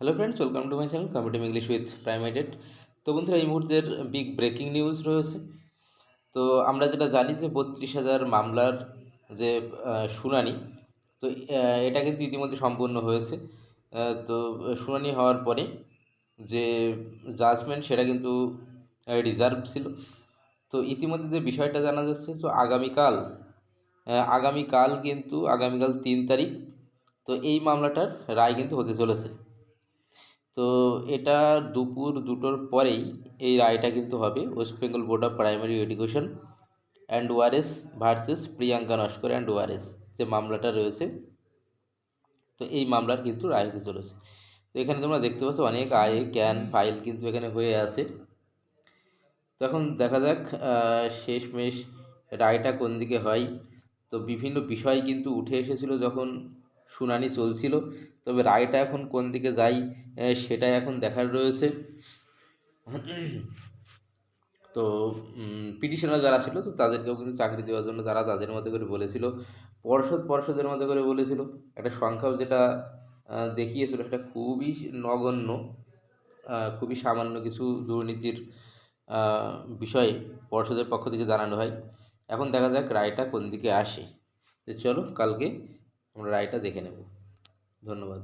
Hello friends, welcome to my channel competitive English with প্রাইমাইটেড। তো বন্ধুরা, এই মুহূর্তের বিগ ব্রেকিং নিউজ রয়েছে। তো আমরা যেটা জানি যে 32,000 মামলার যে শুনানি, তো এটা কিন্তু ইতিমধ্যে সম্পন্ন হয়েছে। তো শুনানি হওয়ার পরে যে জাজমেন্ট সেটা কিন্তু রিজার্ভ ছিল। তো ইতিমধ্যে যে বিষয়টা জানা যাচ্ছে, তো আগামীকাল 3 তারিখ তো এই মামলাটার রায় কিন্তু হতে চলেছে। তো এটা দুপুর 2টোর পরেই এই রায়টা কিন্তু হবে। West Bengal board of primary education and ORS versus Priyanka Naskar and ORS যে মামলাটা রয়েছে, তো এই মামলার কিন্তু রায় হতে চলেছে। তো এখানে তোমরা দেখতে পাচ্ছ অনেক ফাইল কিন্তু এখানে হয়ে আছে। তো এখন দেখা যাক শেষমেশ রায়টা কোন দিকে হয়। তো বিভিন্ন বিষয় কিন্তু উঠে এসেছিল যখন শুনানি চলছিল, তবে রায়টা এখন কোন দিকে যায় সেটাই এখন দেখার রয়েছে। তো পিটিশনার যারা ছিল, তো তাদেরকেও কিন্তু চাকরি দেওয়ার জন্য তারা তাদের মতো করে বলেছিল, পর্ষদের মতো করে বলেছিল। একটা সংখ্যাও যেটা দেখিয়েছিল সেটা খুবই নগণ্য, খুবই সামান্য কিছু দুর্নীতির বিষয়ে পর্ষদের পক্ষ থেকে জানানো হয়। এখন দেখা যাক রায়টা কোন দিকে আসে। তো চলো কালকে আমরা রায়টা দেখে নেব। ধন্যবাদ।